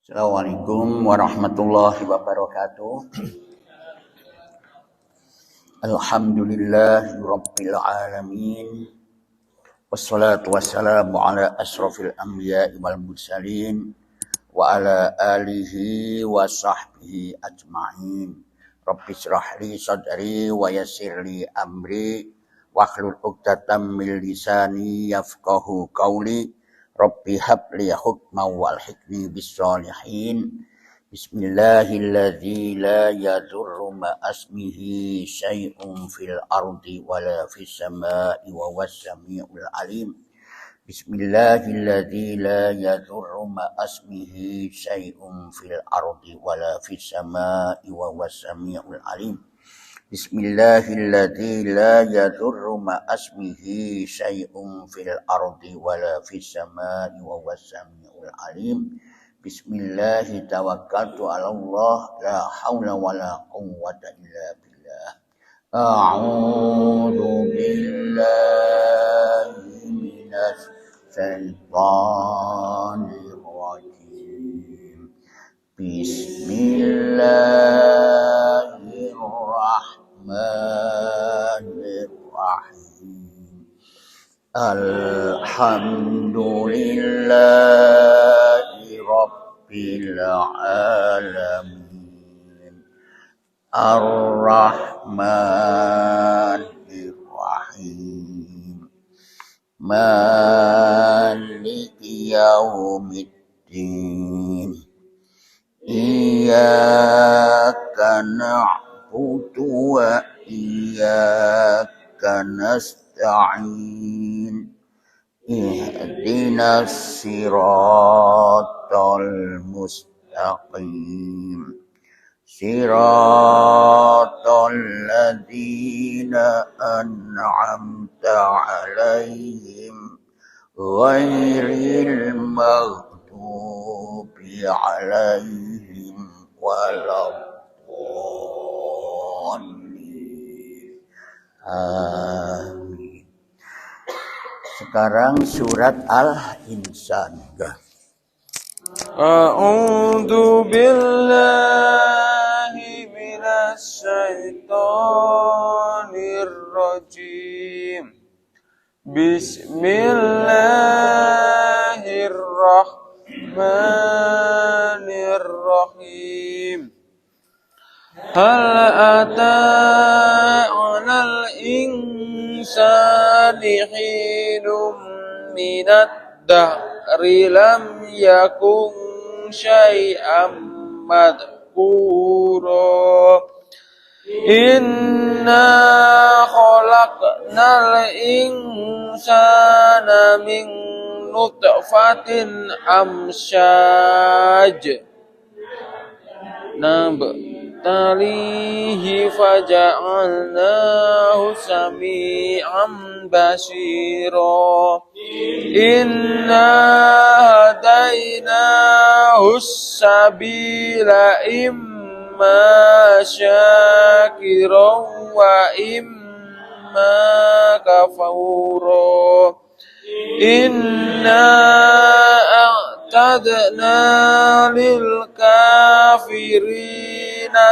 Assalamualaikum warahmatullahi wabarakatuh. Alhamdulillahirabbil alamin. Wassalatu wassalamu ala asrofil anbiya'i wal mursalin wa ala alihi wa sahbihi ajma'in. Rabbi shrah li sadri wa yassir li amri wahlul 'uqdatam min lisani yafqahu qawli. Rabbi habli hukman wal hikmi bis sholihin. Bismillahilladzi la yadurru ma asmihi syai'un fil ardi wala fis samai wa was samiul alim. Bismillahilladzi la yadurru ma asmihi syai'un fil ardi wala fis samai wa was samiul alim. Bismillahilladzi la yadurru ma asmihi syai'un fil ardi wala fis samai wa was samiul alim. Bismillahi tawakkaltu 'ala Allah la haula wala quwwata illa billah. A'udzu billahi minasy syaithanir rajim. Bismillahirrahmanirrahim. Alhamdulillahi rabbil alamin. Ar-Rahmanir Rahim. Maliki yaumiddin. Iyyaka na'budu wa iyyaka nasta'in. Ihdinas siratal mustaqim. Siratal ladzina an'amta 'alaihim ghairil maghdubi 'alaihim waladdallin. Amin. Sekarang surat Al-Insan. A'udzu billahi minasy syaithanir rajim. Bismillahirrahmanirrahim. Hal ata 'alal insani hinum minad dahri lam yakun syai'am madhkura. Inna khalaqnal insana min nutfatin amsyaj nabtalihi faja'alnahu sami'an basira. Inna hadainahu sabila imma syakiran wa imma kafura. Inna a'tadna lil kafirina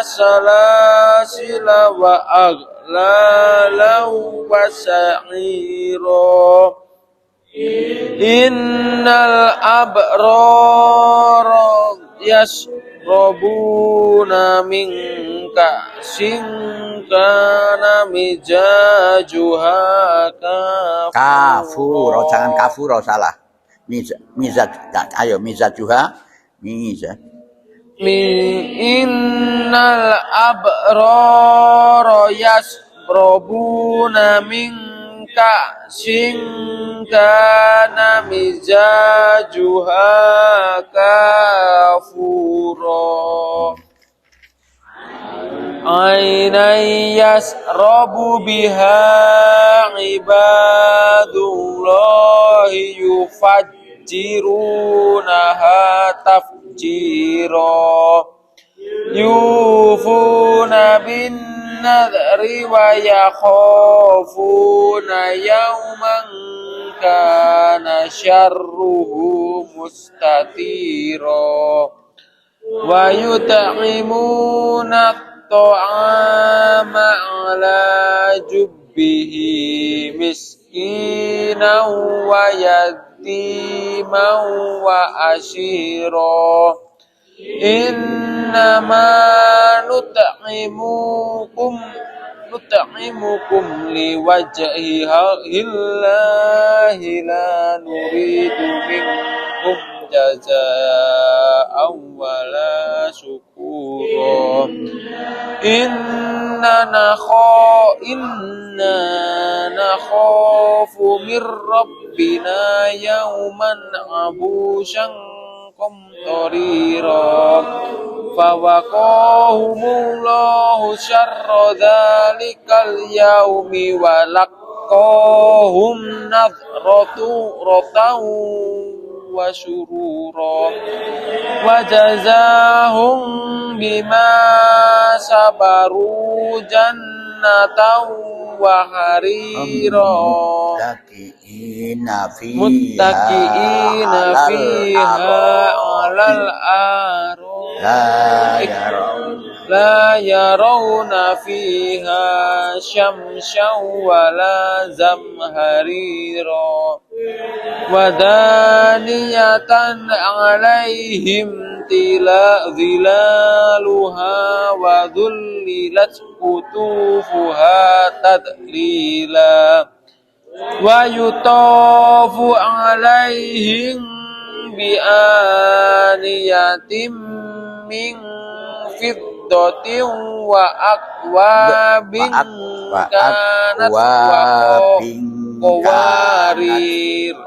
salasila wa aghlalan wa sa'ira. Innal abrara yashrabuna min ka'sin kana mizajuha Kafur, jangan kafur, salah. Mizaj, ayo mizajuha, mizaj. Innal abrara yashrabuna min ka'sin kana mizajuha kafura. Ainan yasrabu biha ibadullahi yufajjirunaha tafjira. Yufuna bin nadri wa yakhafuna yawman kana syarruhu mustatira. wa yut'imuna at-ta'ama 'ala jubbihi miskinan wa yatiman wa asira innama nut'imukum liwajhillahi la nuridu minkum jazaa'an wala syukura inna nakhafu min rabbina yawman abusan qamtarira fawaqahumullahu syarra dzalikal yaumi wa laqahum nadratan wa surura wa jazahum bima sabaru jannatan wa harira muttaqiina fiha alal la yarawna fiha syamsan wala zamharira wadaniyatan alaihim zilaluha wa dhullilat qutufuha tadlila wa yutafu alaihim bi'aniyatim min fiddatin wa akwabin kanat qawarir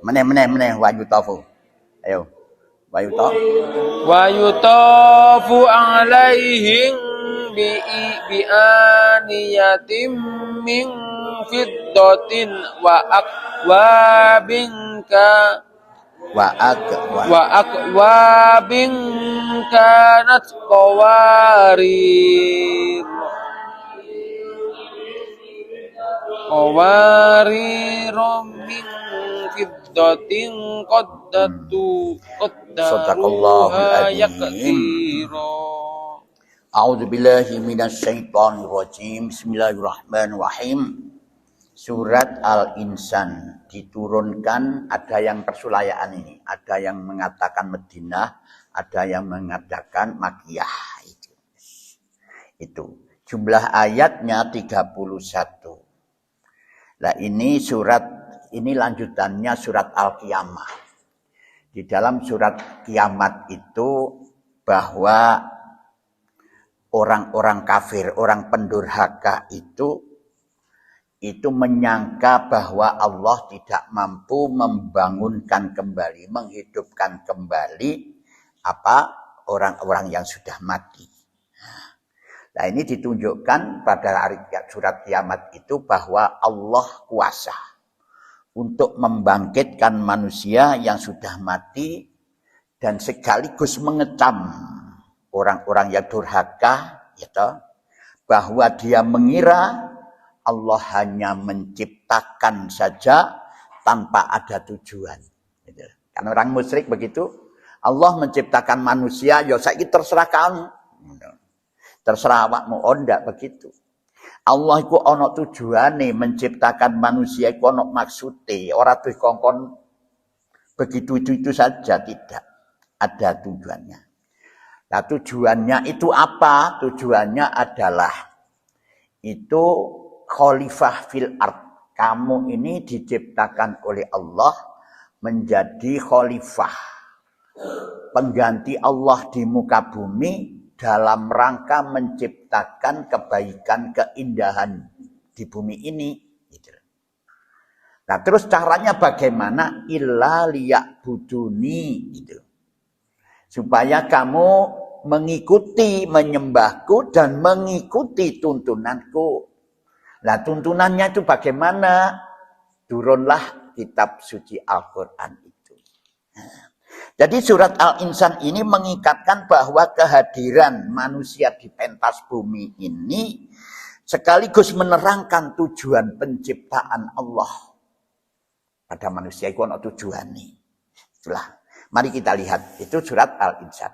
meneh wa yutafu ayo wa yutafu alaihim bi'aniyatim min fiddatin wa akwabin kanat qawarir min fiddatin qaddaruha yaqdira. A'udzubillahi minasyaitonirrajim. Bismillahirrahmanirrahim. Surat Al-Insan diturunkan, ada yang persulayaan ini, ada yang mengatakan Madinah, ada yang mengatakan Makkiyah. Itu jumlah ayatnya 31. Nah, ini lanjutannya surat Al-Qiyamah. Di dalam surat Kiamat itu bahwa orang-orang kafir, orang pendurhaka itu menyangka bahwa Allah tidak mampu membangunkan kembali, menghidupkan kembali orang-orang yang sudah mati. Nah, ini ditunjukkan pada surat Kiamat itu bahwa Allah kuasa untuk membangkitkan manusia yang sudah mati dan sekaligus mengecam orang-orang yang durhaka, gitu, bahwa dia mengira Allah hanya menciptakan saja tanpa ada tujuan. Gitu. Karena orang musyrik begitu, Allah menciptakan manusia, ya saiki terserah kamu. Terserah awakmu, ndak begitu. Allah iku ana tujuane menciptakan manusia iku ana maksude, ora duwe kongkon begitu itu saja, tidak. Ada tujuannya. Nah, tujuannya itu apa? Tujuannya adalah itu khalifah fil ard. Kamu ini diciptakan oleh Allah menjadi khalifah, pengganti Allah di muka bumi dalam rangka menciptakan kebaikan, keindahan di bumi ini. Nah, terus caranya bagaimana? Illa liya'buduni, gitu. Supaya kamu mengikuti, menyembahku dan mengikuti tuntunanku. Nah, tuntunannya itu bagaimana? Turunlah kitab suci Al-Quran itu. Jadi surat Al-Insan ini mengikatkan bahwa kehadiran manusia di pentas bumi ini sekaligus menerangkan tujuan penciptaan Allah pada manusia itu ada tujuan nih. Itulah. Mari kita lihat itu surat Al-Insan.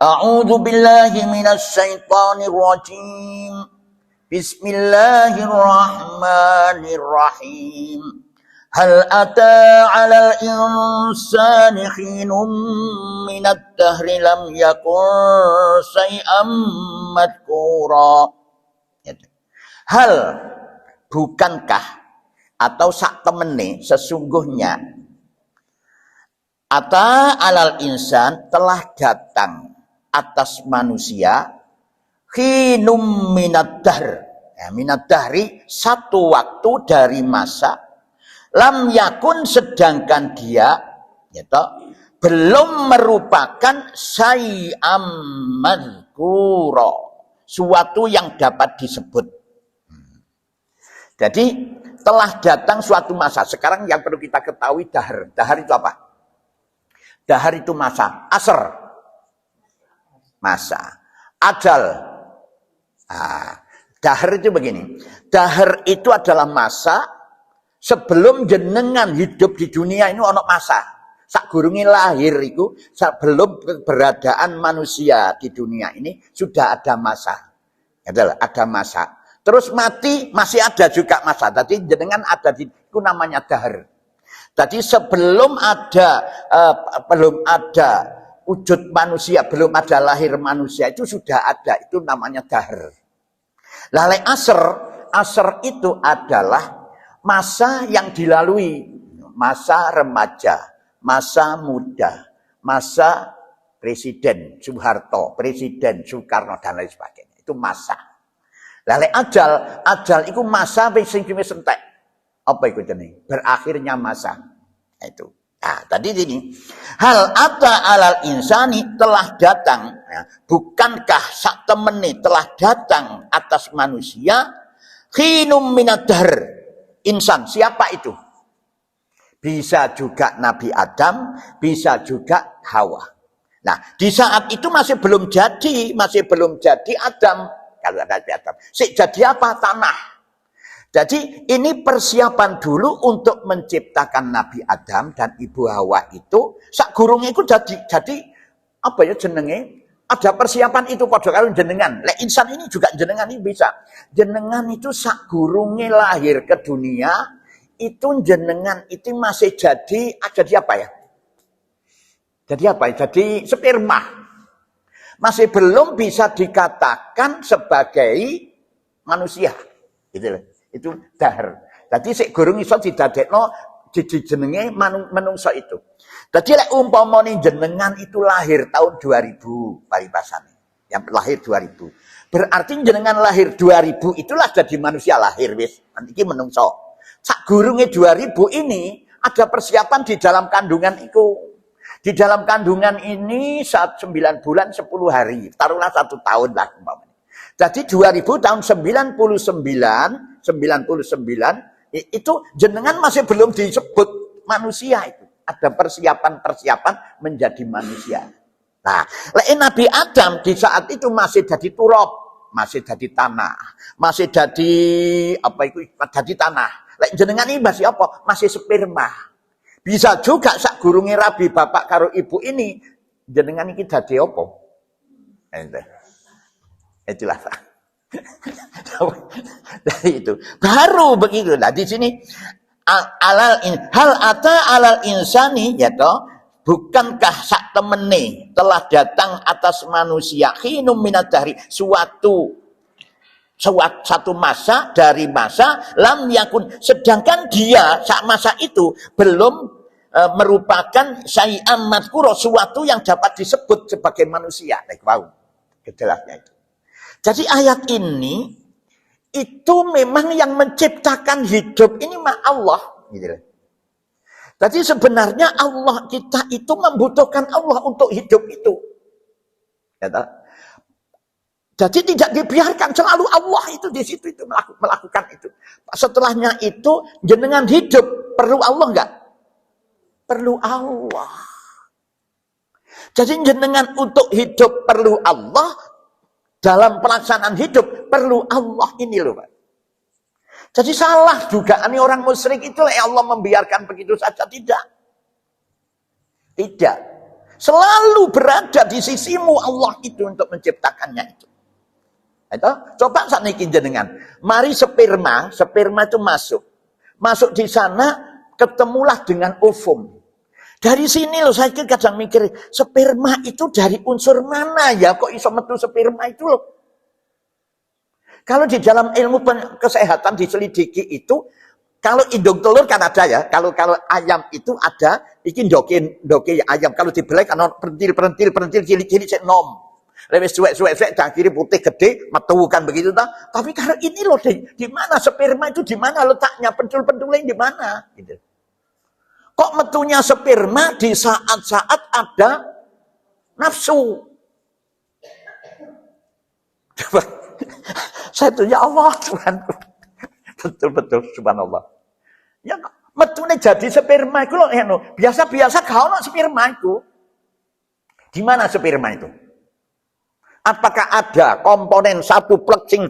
A'udzu billahi minasy syaithanir rajim. Bismillahirrahmanirrahim. Hal ata 'alal insani khinum minad dahri lam yakun syai'an madhkura. Hal, bukankah atau sak temene sesungguhnya ata 'alal insan telah datang atas manusia khinum minad dahr. Ya, minad dahri satu waktu dari masa lam yakun sedangkan dia gitu, belum merupakan syai'am madhkura, suatu yang dapat disebut. Jadi telah datang suatu masa. Sekarang yang perlu kita ketahui dahar. Dahar itu apa? Dahar itu masa. Asr, masa. Ajal. Dahar itu begini. Dahar itu adalah masa sebelum jenengan hidup di dunia ini ono masa. Sakgurunge lahir itu, sebelum keberadaan manusia di dunia ini sudah ada masa. Adalah ada masa. Terus mati masih ada juga masa. Jadi jenengan ada di itu namanya dahar. Jadi sebelum ada wujud manusia, belum ada lahir manusia itu sudah ada, itu namanya dahar. Lalu asr itu adalah masa yang dilalui, masa remaja, masa muda, masa Presiden Soeharto, Presiden Soekarno dan lain sebagainya. Itu masa. Lalu ajal itu masa sing entek. Apa itu jenenge? Berakhirnya masa. Itu. Nah, tadi ini hal ata 'alal insani telah datang, ya, bukankah sak temene telah datang atas manusia khinum minad dahr. Insan, siapa itu? Bisa juga Nabi Adam, bisa juga Hawa. Nah, di saat itu masih belum jadi Adam. Kalau ada Nabi Adam. Jadi apa? Tanah. Jadi ini persiapan dulu untuk menciptakan Nabi Adam dan Ibu Hawa itu. Sakgurunge itu jadi apa ya jenenge? Ada persiapan itu pada karo jenengan. Lek insan ini juga jenengan ini bisa. Jenengan itu sakgurunge lahir ke dunia, itu jenengan itu masih jadi apa ya? Jadi apa ya? Jadi sperma. Masih belum bisa dikatakan sebagai manusia. Gitu loh. Itu dahar. Jadi sik gurung iso didadekno jenenge menungso itu. Jadi lek umpamane jenengan itu lahir tahun 2000 paribasane. Yang lahir 2000. Berarti jenengan lahir 2000 itulah jadi manusia lahir wis. Iki menungso. Sak gurunge 2000 ini ada persiapan di dalam kandungan itu. Di dalam kandungan ini saat 9 bulan 10 hari. Taruhlah 1 tahun lah umpamanya. Jadi 2000 tahun 99 itu jenengan masih belum disebut manusia itu. Ada persiapan menjadi manusia. Nah, Nabi Adam di saat itu masih jadi turab, masih jadi tanah, masih jadi apa itu? Jadi tanah. Jenengan ini masih apa? Masih sperma. Bisa juga sak gurunge rabi bapak karo ibu ini jenengan iki dadi apa? Itulah. Dari itu baru begitu. Nah di sini hal ata 'alal insani ya toh, bukankah sak temene telah datang atas manusia khinum minad dahri, satu masa dari masa lam yakun, sedangkan dia saat masa itu belum merupakan syai'an madhkura, suatu yang dapat disebut sebagai manusia. Wow, jelasnya itu. Jadi ayat ini itu memang yang menciptakan hidup ini Allah. Gitu. Jadi sebenarnya Allah kita itu membutuhkan Allah untuk hidup itu. Jadi tidak dibiarkan, selalu Allah itu di situ itu melakukan itu. Setelahnya itu jenengan hidup perlu Allah enggak? Perlu Allah. Jadi jenengan untuk hidup perlu Allah. dalam pelaksanaan hidup perlu Allah ini loh Pak. Jadi salah juga ini orang musyrik itu Allah membiarkan begitu saja, tidak. Tidak. Selalu berada di sisimu Allah itu untuk menciptakannya itu. Itu coba saat ini jenengan. Mari sperma itu masuk di sana ketemulah dengan ovum. Dari sini loh saya kadang mikir, sperma itu dari unsur mana ya kok iso metu sperma itu loh. Kalau di dalam ilmu kesehatan diselidiki itu, kalau induk telur kan ada ya, kalau ayam itu ada, iki ndoke ayam, kalau dibelai kan perentil cilik sik nom. Lewis suwek dah kiri putih gede, metu kan begitu ta. Tapi kalau ini loh di mana sperma itu, di mana letaknya, pentul-pentulnya di mana gitu. Kok metunya sperma di saat-saat ada nafsu. Saya tuh ya Allah Tuhanku. Betul subhanallah. Ya metune jadi sperma iku lho biasa-biasa gak ono sperma iku. Di mana sperma itu? Apakah ada komponen satu plek sing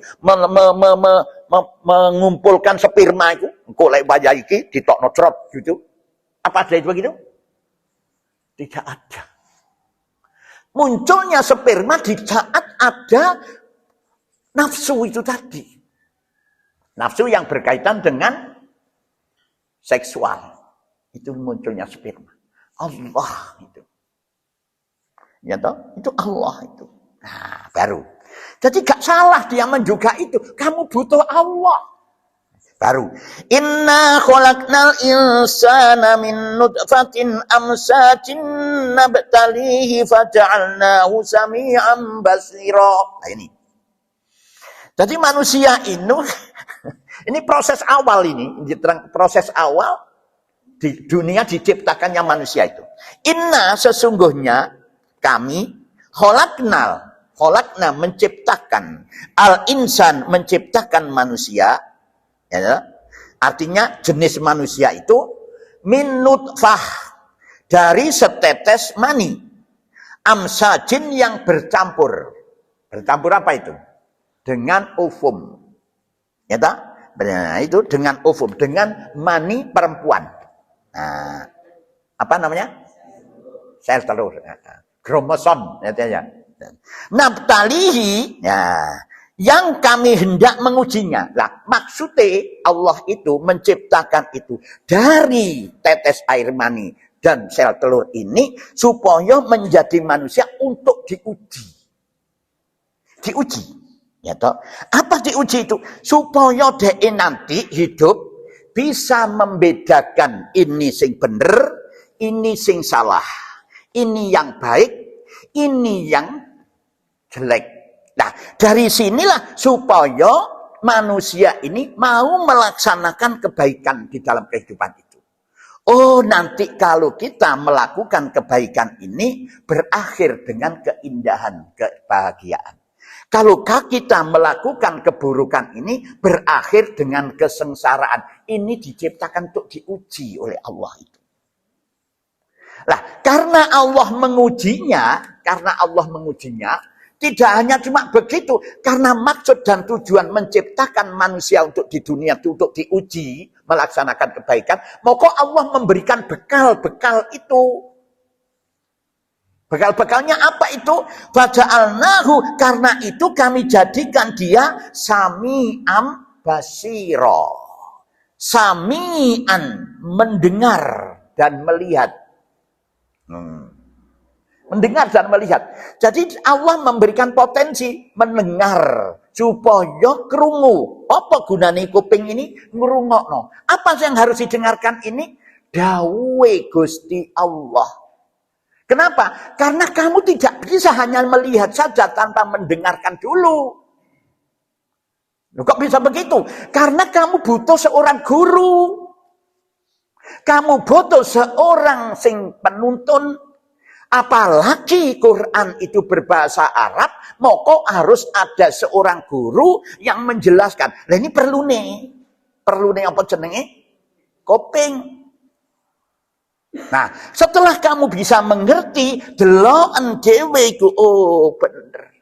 mengumpulkan sperma itu? Engko lek wayah iki ditokno crot gitu. Apa ada itu begitu? Tidak ada. Munculnya sperma di saat ada nafsu itu tadi. Nafsu yang berkaitan dengan seksual. Itu munculnya sperma. Allah itu. Ya toh? Itu Allah itu. Nah, baru. Jadi gak salah dia menduga itu. Kamu butuh Allah. Baru. Inna khalaqnal insana min nutfatin amsajin nabtalihi faja'alnahu sami'an basira. Nah ini. Jadi manusia ini proses awal proses awal di dunia diciptakannya manusia itu. Inna sesungguhnya kami khalaqna menciptakan al-insan menciptakan manusia, ya, artinya jenis manusia itu min nutfah dari setetes mani amsajin yang bercampur apa itu? Dengan ovum. Ya tak? Nah, itu dengan ovum, dengan mani perempuan. Nah, apa namanya? Sel telur. Kromosom, ya. Nabtalihi, ya, yang kami hendak mengujinya. Lah, maksudnya Allah itu menciptakan itu dari tetes air mani dan sel telur ini supaya menjadi manusia untuk diuji. Ya toh, apa diuji itu? Supaya dia nanti hidup bisa membedakan ini sing bener, ini sing salah, ini yang baik, ini yang jelek. Nah, dari sinilah supaya manusia ini mau melaksanakan kebaikan di dalam kehidupan itu. Oh, nanti kalau kita melakukan kebaikan ini berakhir dengan keindahan, kebahagiaan. Kalau kita melakukan keburukan ini berakhir dengan kesengsaraan. Ini diciptakan untuk diuji oleh Allah itu. Lah, karena Allah mengujinya, tidak hanya cuma begitu, karena maksud dan tujuan menciptakan manusia untuk di dunia itu untuk diuji, melaksanakan kebaikan, maka Allah memberikan bekal-bekal itu. Bekal-bekalnya apa itu? Faja'alnahu, karena itu kami jadikan dia sami'an basira. Sami'an, mendengar dan melihat. Mendengar dan melihat. Jadi Allah memberikan potensi mendengar supaya krungu. Apa gunane kuping ini? Ngrungokno. Apa yang harus didengarkan ini? Dawuhe Gusti Allah. Kenapa? Karena kamu tidak bisa hanya melihat saja tanpa mendengarkan dulu. Loh, kok bisa begitu? Karena kamu butuh seorang guru. Kamu butuh seorang sing penuntun. Apalagi Quran itu berbahasa Arab, maka harus ada seorang guru yang menjelaskan. Nah ini perlu nih apa jenenge? Kuping. Nah, setelah kamu bisa mengerti, deloken dhewe iku oh bener.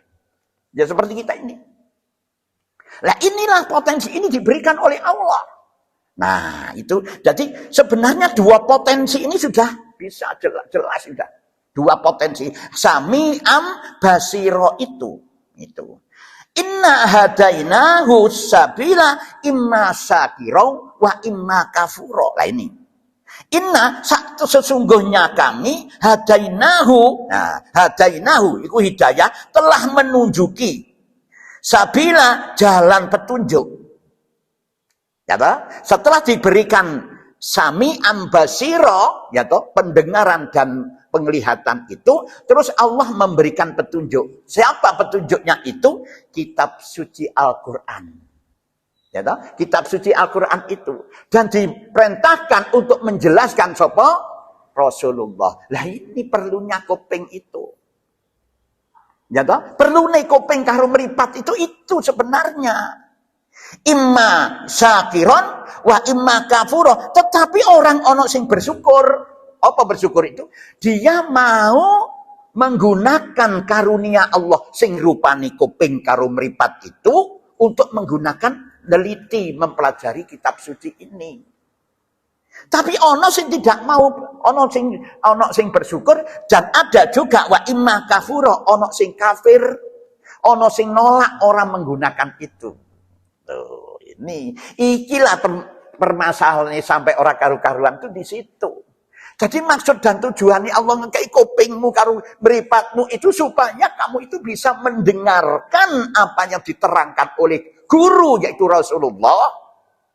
Ya seperti kita ini. Nah inilah potensi ini diberikan oleh Allah. Nah itu, jadi sebenarnya dua potensi ini sudah bisa jelas sudah. Dua potensi. Sami'am basiro itu. Inna hadainahu sabila imma syakiro wa imma kafuro. Lah ini. Inna sesungguhnya kami hadainahu. Nah, hadainahu itu hidayah telah menunjuki sabila jalan petunjuk. Ya toh? Setelah diberikan sami'an basiro, ya toh, pendengaran dan penglihatan itu, terus Allah memberikan petunjuk. Siapa petunjuknya itu? Kitab suci Al-Qur'an. Ya toh? Kitab suci Al-Qur'an itu, dan diperintahkan untuk menjelaskan sapa? Rasulullah. Lah ini perlunya kuping itu. Ya toh? Perlunya kuping karo mripat itu sebenarnya. Imma syakiron wa imma kafuro. Tetapi orang ono sing bersyukur. Apa bersyukur itu? Dia mau menggunakan karunia Allah sing rupani kuping karo mripat itu untuk menggunakan neliti mempelajari kitab suci ini. Tapi ono sing tidak mau, ono sing bersyukur, dan ada juga wa imma kafuro, ono sing kafir, ono sing nolak orang menggunakan itu. Tuh, ikilah permasalahannya sampai orang karu-karuan itu di situ. Jadi maksud dan tujuannya Allah ngekei kupingmu karo mripatmu itu supaya kamu itu bisa mendengarkan apa yang diterangkan oleh guru yaitu Rasulullah,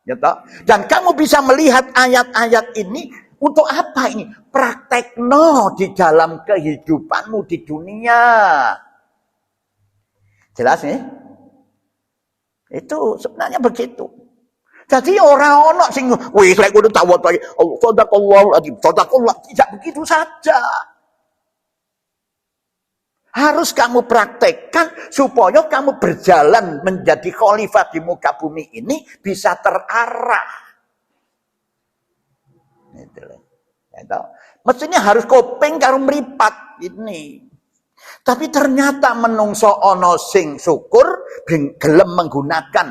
ya toh? Dan kamu bisa melihat ayat-ayat ini untuk apa ini? Praktekno di dalam kehidupanmu di dunia. Jelas nih? Itu sebenarnya begitu. Jadi orang ono sing wis lek kudu tawat wae Allah sadaqallahu alazim. Sadaqallah tidak begitu saja. Harus kamu praktekkan supaya kamu berjalan menjadi khalifah di muka bumi ini bisa terarah. Itu. Mestinya harus kopeng karo mripat ini. Tapi ternyata menungso ono sing syukur gelem menggunakan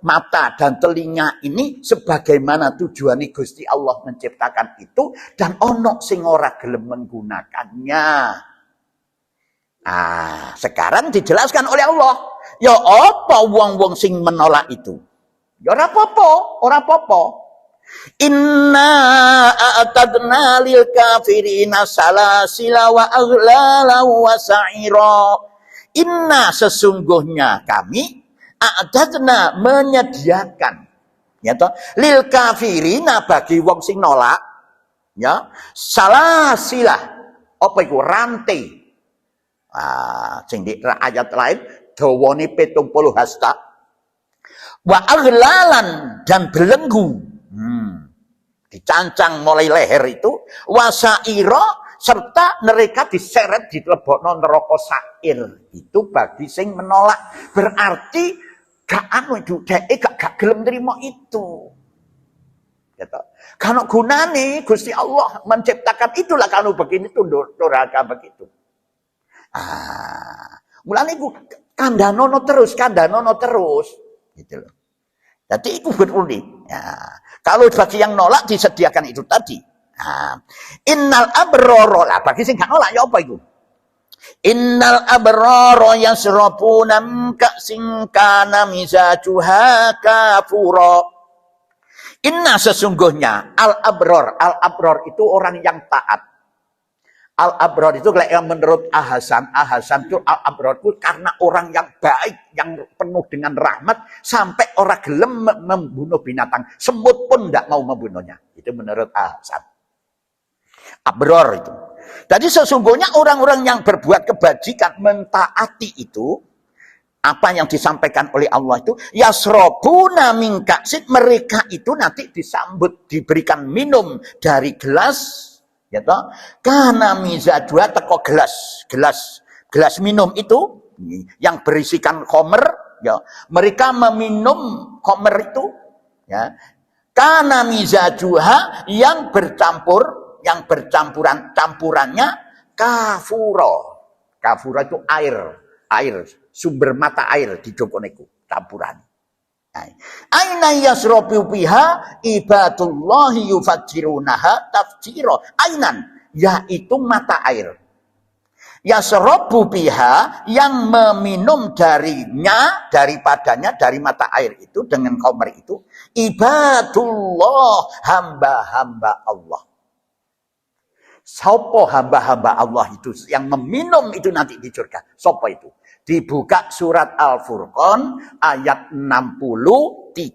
mata dan telinga ini sebagaimana tujuan Gusti Allah menciptakan itu, dan ono sing ora gelem menggunakannya. Ah, sekarang dijelaskan oleh Allah. Ya apa wong-wong sing menolak itu? Ya ora apa-apa. Inna a'tadna lil kafirina salasila wa aghlala wa sa'ira. Inna sesungguhnya kami a'tadna menyediakan, ya toh, lil kafirina bagi wong sing nolak, ya, salasila apa iku rantai. Sing di ayat lain dawane 70 hasta. Wa aghlalan dan belenggu. Dicancang mulai leher itu, wasairo serta mereka diseret dilebokno neraka sair. Itu bagi sing menolak, berarti gak itu gak gelem terima itu. Gitu. Kalau gunane Gusti Allah menciptakan itulah kalau begini tuh durhaka begitu. Mulane iku kandhanono terus gitu loh. Jadi itu berunik. Ya. Kalau bagi yang nolak disediakan itu tadi. Innal abroro lah bagi sing gak nolak ya apa itu? Innal abroro yasrabuna ka'sin kana mizajuha kafura. Inna sesungguhnya al abror itu orang yang taat. Al-Abror itu yang menurut Ahasan itu Al-Abror itu karena orang yang baik, yang penuh dengan rahmat, sampai orang gelem membunuh binatang. Semut pun tidak mau membunuhnya. Itu menurut Ahasan. Abror itu. Jadi sesungguhnya orang-orang yang berbuat kebajikan, mentaati itu, apa yang disampaikan oleh Allah itu, yasrobuna min ka'sin, mereka itu nanti disambut, diberikan minum dari gelas, ya toh, karena mizadua teko gelas minum itu yang berisikan khomer, ya mereka meminum khomer itu, ya karena mizaduha yang campurannya kafuro itu air sumber mata air di Joko niku campuran. Aina yasrabu biha ibadullahi yufajjirunaha tafjira. Ainan, yaitu mata air. Yasrabu biha, yang meminum daripadanya, dari mata air itu dengan khamr itu, ibadullah, hamba-hamba Allah. Sopo hamba-hamba Allah itu yang meminum itu nanti di surga. Sopo itu? Dibuka surat Al-Furqan ayat 63.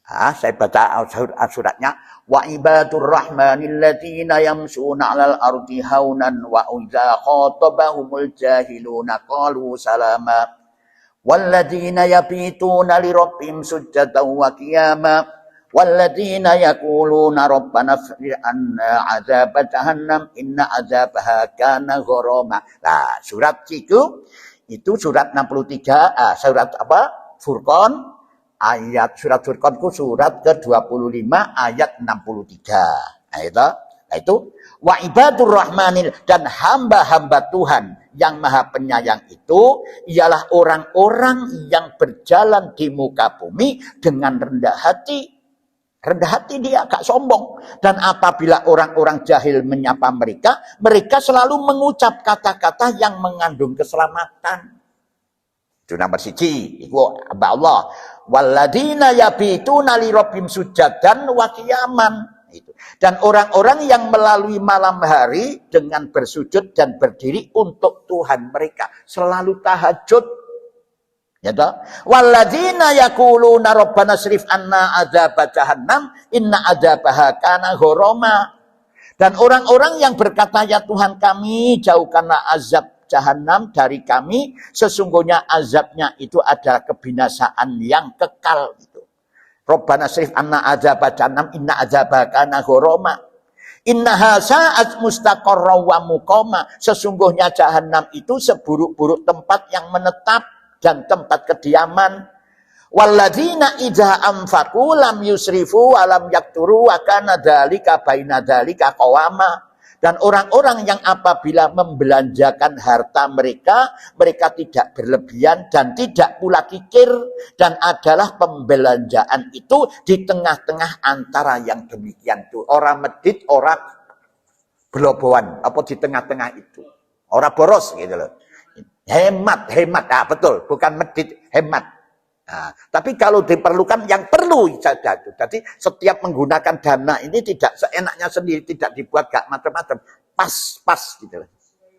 Saya baca suratnya. Wa ibadur rahmanil ladzina yamshuna 'alal ardi haunan wa idza khatabahumul jahiluna qalu salama. Walladzina yabituna li rabbihim sujjatan wa qiyama. Walladzina yaquluna rabbana fir 'anna 'adzaba jahannam inna 'adzabaha kana gharama. Nah, surat itu surat 63, surat apa? Furqan, ayat surat Furqan itu surat ke-25 ayat 63. Nah itu wa ibadur rahmanil, dan hamba-hamba Tuhan yang maha penyayang itu ialah orang-orang yang berjalan di muka bumi dengan rendah hati. Rendah hati dia, gak sombong. Dan apabila orang-orang jahil menyapa mereka, mereka selalu mengucap kata-kata yang mengandung keselamatan. Itu nomor 1. Itu hamba Allah. Walladzina yabituna li rabbihim sujadan wa qiyaman. Dan orang-orang yang melalui malam hari dengan bersujud dan berdiri untuk Tuhan mereka. Selalu tahajud. Ya toh? Walladzina yaquluna rabbana srif anna adzaba jahannam inna adzabaha kana gharama. Dan orang-orang yang berkata, ya Tuhan kami, jauhkanlah azab jahannam dari kami, sesungguhnya azabnya itu adalah kebinasaan yang kekal itu. Rabbana srif anna adzaba jahannam inna adzabaha kana gharama. Innaha sa'at mustaqarra wa muqama. Sesungguhnya jahannam itu seburuk-buruk tempat yang menetap dan tempat kediaman. Walladzina idza anfaqu lam yusrifu wa lam yaqturu wa kana dzalika baina dzalika qawama. Dan orang-orang yang apabila membelanjakan harta mereka, mereka tidak berlebihan dan tidak pula kikir, dan adalah pembelanjaan itu di tengah-tengah antara yang demikian itu. Orang medit, orang beloboan, apa di tengah-tengah itu. Orang boros gitu loh. Hemat, betul, bukan medit, hemat. Nah, tapi kalau diperlukan yang perlu saja. Jadi setiap menggunakan dana ini tidak seenaknya sendiri, tidak dibuat gak macam-macam, pas gitu.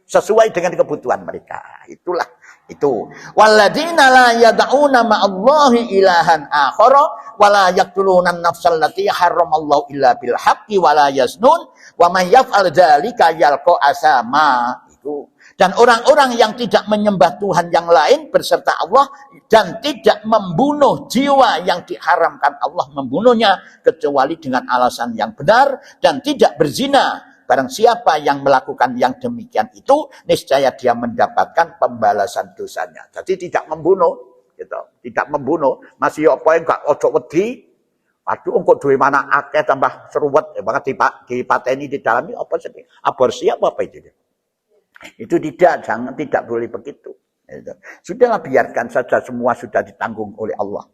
Sesuai dengan kebutuhan mereka. Itulah itu. Walladzina la yad'una ma'allahi ilahan akhara wa la yaqtuluna an-nafsal lati haramallahu illa bil haqqi wa la yaznun wa may yaf'al dzalika yalqa asama. Itu. Dan orang-orang yang tidak menyembah Tuhan yang lain beserta Allah dan tidak membunuh jiwa yang diharamkan Allah membunuhnya kecuali dengan alasan yang benar dan tidak berzina. Barang siapa yang melakukan yang demikian itu, niscaya dia mendapatkan pembalasan dosanya. Jadi tidak membunuh, gitu. Tidak membunuh. Masih apa yang gak ojo wedi. Waduh, engkau duwe mana akeh tambah seruwet banget dipateni di dalam ini apa sih? Aborsi apa itu? Itu tidak boleh begitu. Sudahlah, biarkan saja, semua sudah ditanggung oleh Allah.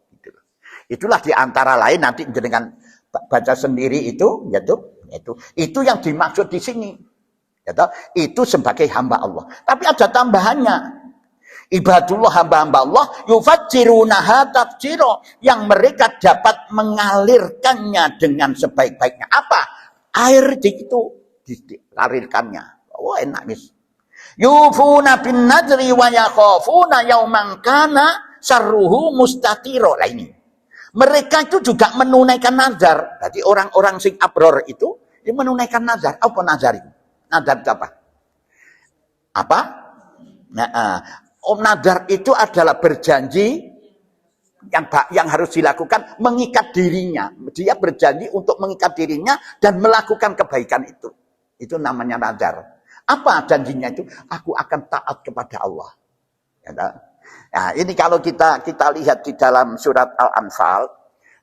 Itulah diantara lain nanti dengan baca sendiri itu, itu yang dimaksud di sini. Itu sebagai hamba Allah. Tapi ada tambahannya. Ibadullah, hamba-hamba Allah, yufajjirunaha tafjira, yang mereka dapat mengalirkannya dengan sebaik-baiknya. Apa? Air itu dialirkannya. Oh, enak nih. Yufuna bin nadri wa yakhafuna yauman kana syarruhu mustatiro. Lah ini. Mereka itu juga menunaikan nazar. Jadi orang-orang sing abror itu menunaikan nazar. Apa nazar itu? Nazar itu apa? Apa? Nazar itu adalah berjanji yang harus dilakukan, mengikat dirinya. Dia berjanji untuk mengikat dirinya dan melakukan kebaikan itu. Itu namanya nazar. Apa janjinya itu? Aku akan taat kepada Allah. Nah, ini kalau kita lihat di dalam surat Al-Anfal,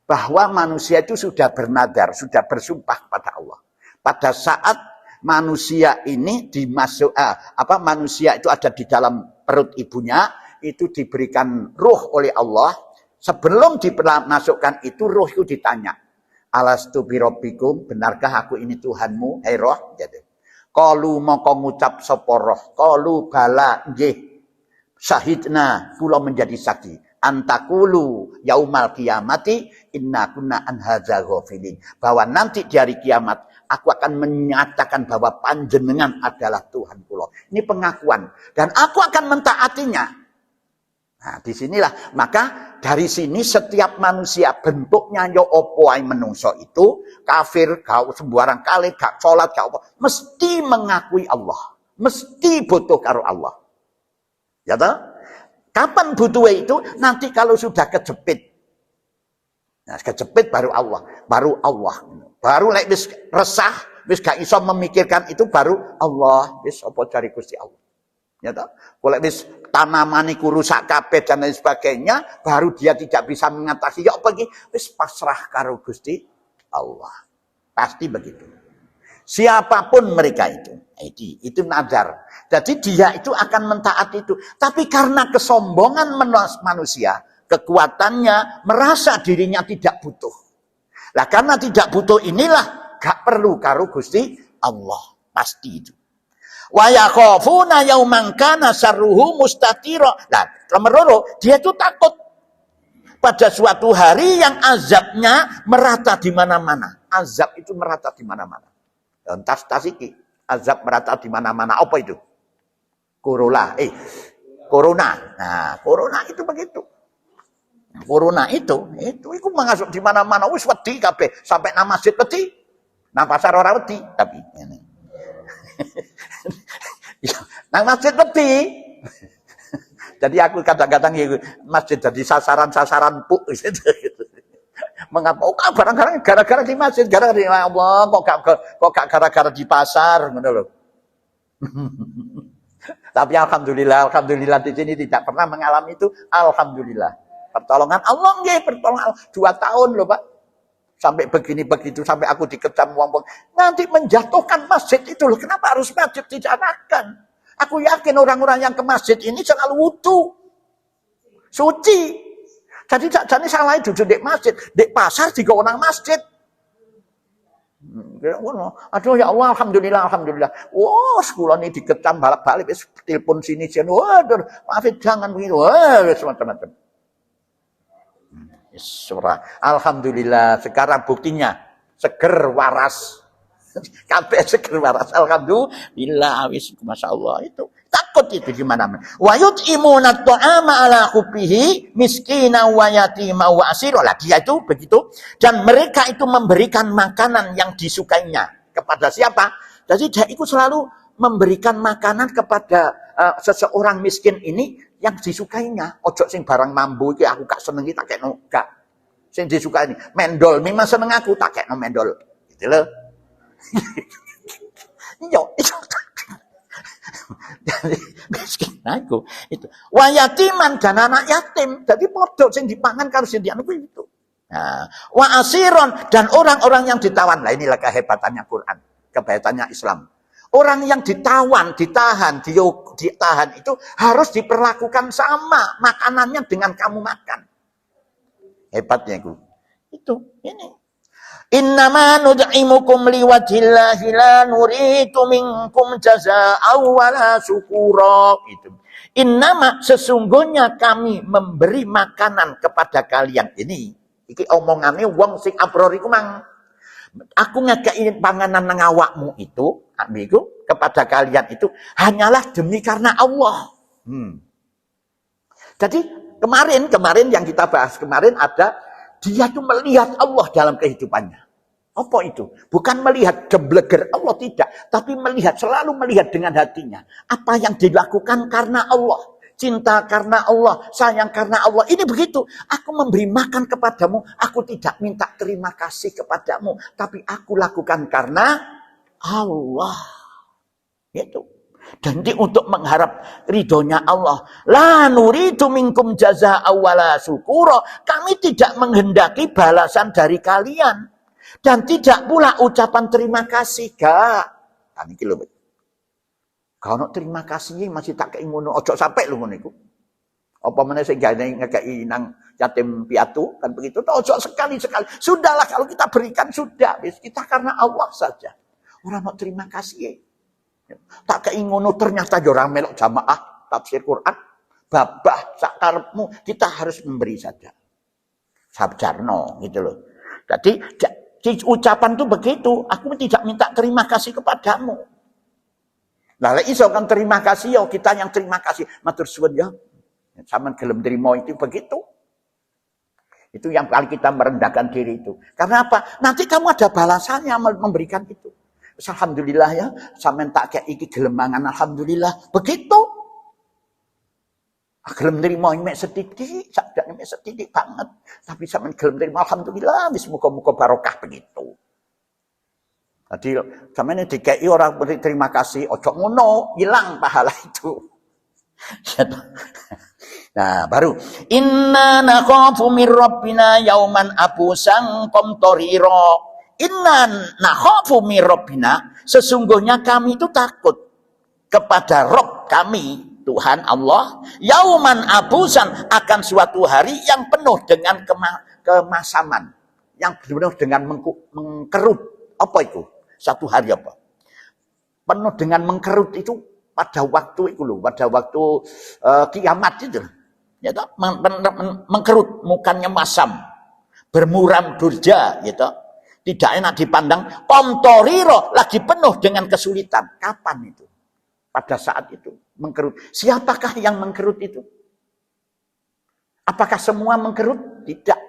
bahwa manusia itu sudah bernadar, sudah bersumpah kepada Allah. Pada saat manusia ini manusia itu ada di dalam perut ibunya itu diberikan ruh oleh Allah. Sebelum dimasukkan itu ruh itu ditanya, alastu birabbikum, benarkah aku ini Tuhanmu, hai roh? Jadi qalu maka ngucap sapa roh, qalu bala nggih, syahidna kula menjadi saksi, antakulu yaumal kiamati inna kunna an hadza ghafilin, bahwa nanti di hari kiamat aku akan menyatakan bahwa panjenengan adalah Tuhan kula. Ini pengakuan dan aku akan mentaatinya. Nah, disinilah maka dari sini setiap manusia bentuknya yo opo ae menungso itu kafir, gak sembarang kali, gak sholat, gak apa, mesti mengakui Allah, mesti butuh karo Allah. Ya toh? Kapan butuh itu? Nanti kalau sudah kejepit. Nah, kejepit baru Allah, baru lek wis resah, wis gak iso memikirkan itu baru Allah, wis apa cari Gusti Allah. Ya toh? Kalau wis tanaman iku rusak kabeh dan lain sebagainya, baru dia tidak bisa mengatasi. Ya apa iki? Wis pasrah karo Gusti Allah. Pasti begitu. Siapapun mereka itu nazar. Jadi dia itu akan mentaati itu. Tapi karena kesombongan manusia, kekuatannya merasa dirinya tidak butuh. Lah karena tidak butuh inilah gak perlu karo Gusti Allah. Pasti itu. Wa yakhafuna yauman kana syarruhu mustatira. Nah, nomor loro, dia itu takut pada suatu hari yang azabnya merata di mana-mana. Azab itu merata di mana-mana. Tas iki, azab merata di mana-mana. Apa itu? Corona. Nah, corona itu begitu. Corona itu mengasuk di mana-mana. Wis wedi kabeh, sampai nang masjid wedi. Nang pasar ora wedi, tapi ini. Nang masjid wedi. Jadi aku kadang-kadang masjid jadi sasaran puk gitu. Mengapa? Oh, barang-barang gara-gara di masjid, gara-gara di Allah, kok gak gara-gara di pasar, ngono lho. Tapi alhamdulillah di sini tidak pernah mengalami itu. Alhamdulillah. Pertolongan Allah nggih, pertolongan 2 tahun loh, Pak. Sampai begini begitu, sampai aku dikecam wong. Nanti menjatuhkan masjid itu loh. Kenapa harus masjid dijadikan? Aku yakin orang-orang yang ke masjid ini selalu wudu, suci. Jadi salah itu di masjid, di pasar juga orang masjid. Aduh ya Allah, alhamdulillah. Wah, sekolah ini dikecam balik-balik, telepon sini. Waduh, maaf jangan begitu. Wah, semacam-macam. Alhamdulillah, sekarang buktinya seger waras. Kabeh seger waras. Alhamdulillah, wis masyaallah itu. Takut itu gimana? Wa yut'imuna at'ama ala hubbihi miskina wa yatima wa asira. Lah dia itu begitu dan mereka itu memberikan makanan yang disukainya kepada siapa? Jadi dia itu selalu memberikan makanan kepada seseorang miskin ini yang disukainya. Ojo sing barang mambu iki aku gak senengi tak kekno gak. Sing disukai mendol memang seneng aku tak kekno mendol. Gitu loh. Iya, itu. Jadi miskin aku itu. Wa yatiman dan anak yatim. Jadi podok sing dipangan karo sing dianu itu. Nah, wa asiron dan orang-orang yang ditawan. Lah inilah kehebatannya Quran, kehebatannya Islam. Orang yang ditahan itu harus diperlakukan sama makanannya dengan kamu makan. Hebatnya itu ini. Innama nud'imukum liwajhillahi la nuridu minkum jazaa'an wala syukura. Itu. Innama sesungguhnya kami memberi makanan kepada kalian ini. Iki omongane wong sing abror iku mang. Aku ngekei panganan nang awakmu itu, ambiku kepada kalian itu hanyalah demi karena Allah. Jadi kemarin yang kita bahas kemarin ada dia tuh melihat Allah dalam kehidupannya. Apa itu? Bukan melihat gebleger Allah, tidak. Tapi selalu melihat dengan hatinya. Apa yang dilakukan karena Allah. Cinta karena Allah, sayang karena Allah. Ini begitu. Aku memberi makan kepadamu. Aku tidak minta terima kasih kepadamu. Tapi aku lakukan karena Allah. Itu. Dan untuk mengharap ridhonya Allah. La nuridu minkum jazaa'an wala syukura. Kami tidak menghendaki balasan dari kalian. Dan tidak pula ucapan terima kasih. Gak. Kalau terima kasih masih tak kei ngono, ojo sampai lu ngono iku. Apa meneh sing gawe ngekeki nang yatim piatu kan begitu. Ojo sekali-sekali. Sudahlah kalau kita berikan sudah, kita karena Allah saja. Orang mau terima kasih. Tak kei ngono ternyata yo ora melok jamaah tafsir Quran. Babah sakarepmu, kita harus memberi saja. Sabjarno gitu loh. Jadi ucapan itu begitu, aku tidak minta terima kasih kepadamu. Lah lek iso kan terima kasih ya kita yang terima kasih. Matur suwun ya. Sampeyan gelem trimo itu begitu. Itu yang paling kita merendahkan diri itu. Karena apa? Nanti kamu ada balasannya memberikan itu. Alhamdulillah ya, sampeyan tak kei iki gelemangan alhamdulillah. Begitu. Gelem nerima mek setitik, sakjane mek setitik banget. Tapi sampean gelem nerima alhamdulillah, wis muga-muga barokah begitu. Tadi sampeyan dikei orang beri terima kasih, ojo ngono, hilang pahala itu. Nah, baru inna nakhafu mir rabbina yauman abusan qamtarira. Inna nakhafu mir rabbina, sesungguhnya kami itu takut kepada Rabb kami. Tuhan Allah, yauman abusan, akan suatu hari yang penuh dengan kemasaman, yang penuh dengan mengkerut. Apa itu? Satu hari apa? Penuh dengan mengkerut itu pada waktu itu loh, pada waktu kiamat itu. Ya toh, mengkerut, mukanya masam, bermuram durja, gitu. Tidak enak dipandang. Qamtarira, lagi penuh dengan kesulitan. Kapan itu? Pada saat itu mengkerut. Siapakah yang mengkerut itu? Apakah semua mengkerut? Tidak.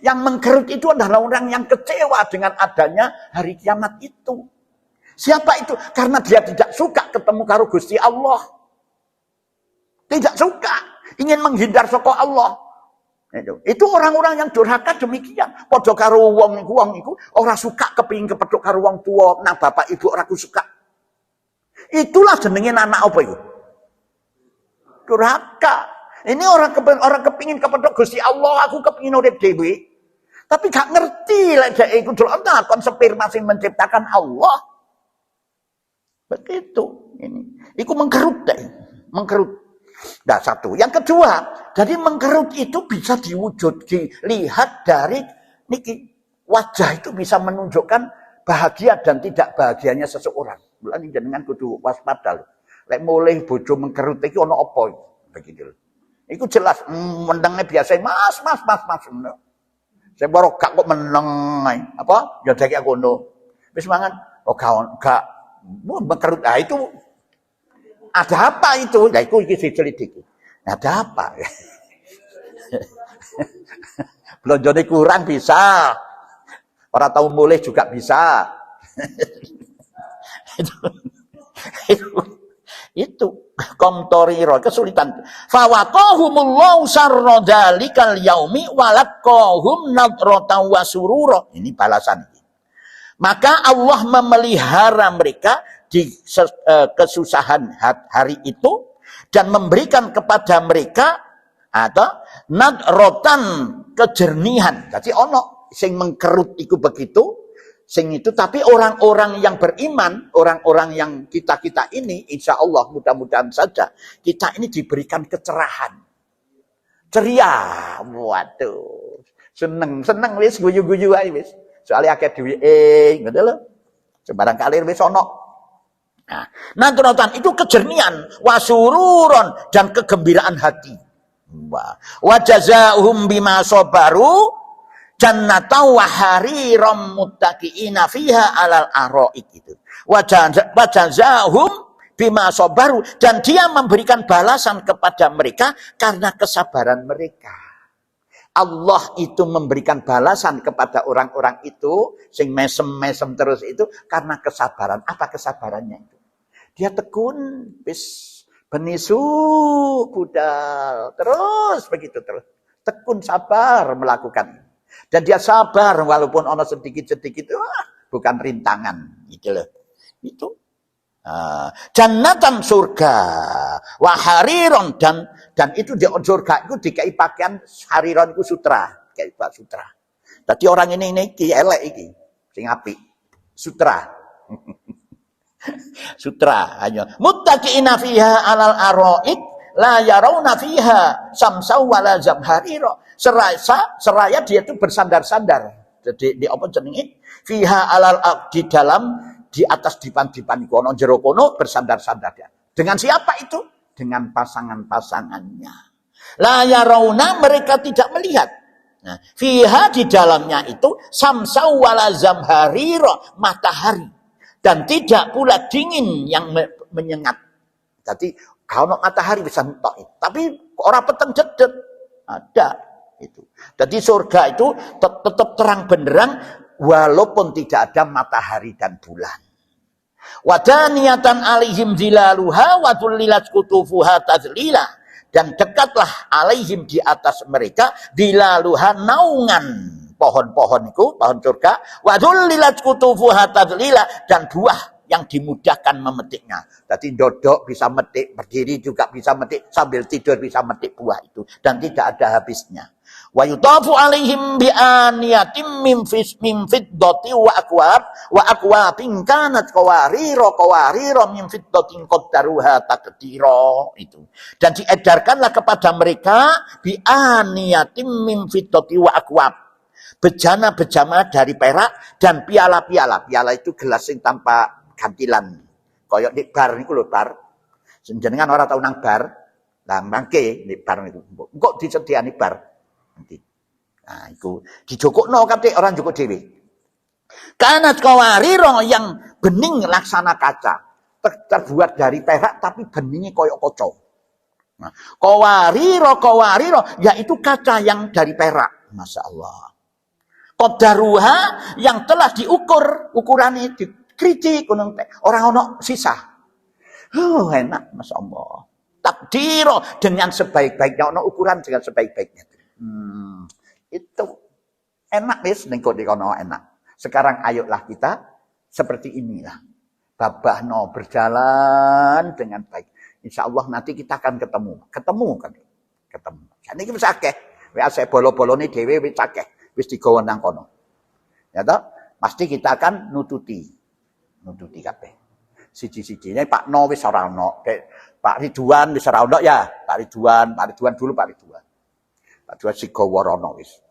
Yang mengkerut itu adalah orang yang kecewa dengan adanya hari kiamat itu. Siapa itu? Karena dia tidak suka ketemu karo Gusti Allah. Tidak suka. Ingin menghindar saka Allah. Itu orang-orang yang durhaka demikian. Padha karo wong iku ora suka kepengin kepethuk karo wong tuwa, nang bapak ibu ora suka. Itulah jenenge anak apa itu? Durhaka. Ini orang kepingin kepethuk Gusti Allah, aku kepingin urip dhewe. Tapi gak ngerti lek dhek iku delok konsepir masing menciptakan Allah. Begitu ini. Iku mengkerut deh, mengkerut. Nah, satu. Yang kedua, jadi mengkerut itu bisa dilihat dari niki. Wajah itu bisa menunjukkan bahagia dan tidak bahagianya seseorang. Mulane jenengan kudu waspada lho. Lek mulai bojo mengkerut iki ana apa iki? Begitu. Iku jelas menenge biasa mas. Saya baru gak kok meneng ae. Apa? Ya dek aku ngono. Wis mangan. Oh gak mengkerut. Ah itu ada apa itu? Lah iku iki dicelidiki. Ada apa? Belonjone kurang bisa. Orang tahu mulai juga bisa. itu qamtarira, kesulitan. Fawaqahumullahu syarra dzalikal yaumi walaqahum nadratan wa surura. Ini balasan. Maka Allah memelihara mereka di kesusahan hari itu dan memberikan kepada mereka atau nadratan, kejernihan. Jadi ono sing mengkerut iku begitu. Sing itu, tapi orang-orang yang beriman, orang-orang yang kita ini, insya Allah mudah-mudahan saja, kita ini diberikan kecerahan. Ceria, waduh. Seneng wis, guyu-guyu aja wis. Soalnya akeh duwe gitu loh. Sembarang kalir wis ono. Nah, nadratan itu kejernihan, wasururon, dan kegembiraan hati. Wa jazaahum bima sabaru jannatan wa hariram muttaqiina fiha alal araik itu. Wa jazaahum bima sabaru, dan dia memberikan balasan kepada mereka karena kesabaran mereka. Allah itu memberikan balasan kepada orang-orang itu sing mesem-mesem terus itu karena kesabaran. Apa kesabarannya itu? Dia tekun bis benisu budal terus begitu terus. Tekun sabar melakukan. Dan dia sabar walaupun ono sedikit-sedikit bukan rintangan gitu loh. Itu jannatan surga wa hariron, dan itu di surga itu dikai pakaian hariron itu sutra, kayak sutra. Tadi orang ini elek iki sing apik sutra. Sutra hanya muttaqiina fiha 'alal araik la yarawna fiha samsau wala zamharira. Seraya dia itu bersandar-sandar. Jadi di apa jenenge? Fiha 'alal di dalam di atas dipan-dipan kono jero kono bersandar-sandar dia. Dengan siapa itu? Dengan pasangan-pasangannya. La yarawna mereka tidak melihat. Nah, fiha di dalamnya itu samsau wala zamharira matahari dan tidak pula dingin yang menyengat. Jadi kalau matahari bisa entok, tapi orang peteng jedet ada itu. Jadi surga itu tetap terang benderang walaupun tidak ada matahari dan bulan. Wadaniyatan alaihim zilaluha wa dhullilat kutufuha tadlila. Dan dekatlah alaihim di atas mereka dilaluhan naungan pohon-pohon itu, pohon surga, wa dhullilat kutufuha tadlila, dan buah yang dimudahkan memetiknya. Jadi dodok bisa metik, berdiri juga bisa metik, sambil tidur bisa metik buah itu dan tidak ada habisnya. Wa yutafu alaihim bi aniyatim min fiddati wa akwabin kanat qawarira min fiddatin qaddaruha taqdira itu. Dan diedarkanlah kepada mereka bi aniyatim min fiddati wa akwab, bejana-bejana dari perak dan piala-piala. Piala itu gelas yang tanpa gantilan. Koyok di bar niku lho bar. Jenengan ora tau nang bar. Lah mangke di bar niku. Kok disediani bar? Nanti. Nah, itu dijokokno kabeh orang joko dhewe. Kanat qawarira yang bening laksana kaca. Terbuat dari perak tapi beningnya koyok kaca. Nah, qawarira yaitu kaca yang dari perak. Masya Allah. Qaddaruha yang telah diukur, ukurannya dikritik orang ono sisa. Enak Masya Allah. Takdiro dengan sebaik-baiknya, ono ukuran dengan sebaik-baiknya. Itu enak wis ning kono enak. Sekarang ayolah kita seperti inilah. Babahno berjalan dengan baik. Insya Allah nanti kita akan ketemu kan. Jadi iki wis akeh. Wis bolo-bolone dhewe wis akeh. Wis digawa nang kono. Ya toh? Pasti kita akan nututi kabeh. Siji-sijine Pak No wis ora ono. Pak Ridwan wis ora ono ya. Pak Ridwan dulu Pak Ridwan. Pak Ridwan sigawa rono wis.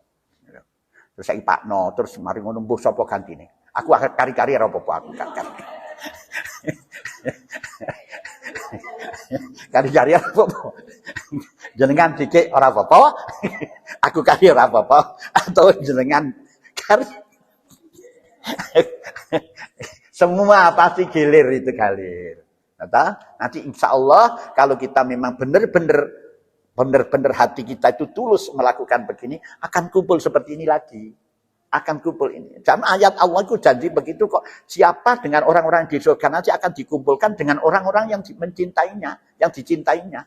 Terus saiki Pak No, terus mari ngono mbuh sapa gantine. Aku kari-kari ora apa-apa aku kan. Kari-kari ora apa-apa. Jenengan dikik ora apa-apa. Aku kari ora apa-apa atau jenengan kari. Semua pasti gilir itu galir. Nanti insya Allah kalau kita memang benar-benar hati kita itu tulus melakukan begini, akan kumpul seperti ini lagi. Akan kumpul ini. Dan ayat Allah itu janji begitu kok. Siapa dengan orang-orang di surga nanti akan dikumpulkan dengan orang-orang yang mencintainya, yang dicintainya.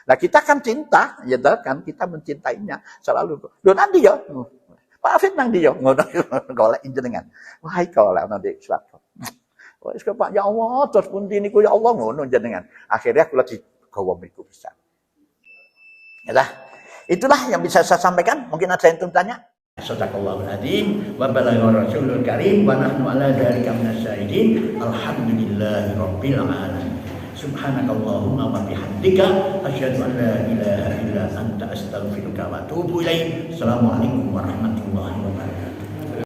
Nah kita kan cinta, ya kan kita mencintainya selalu. Loh nanti ya, Pak Afid nang dia ngono golek jenengan. Wah golek nanti swarga. Wis Pak ya Allah, terus pundi niku ya Allah ngono jenengan. Akhirnya kula digawa mriku bisa. Ya, itulah yang bisa saya sampaikan. Mungkin ada yang tanya. Shadaqallahul adzim wa balagha rasulul karim wa nahnu ala dzalika minasyahidin. Alhamdulillahirabbil alamin. Subhanakallahumma wa bihamdika asyhadu an la ilaha illa anta astaghfiruka wa atubu ilaik. Assalamualaikum warahmatullahi wabarakatuh.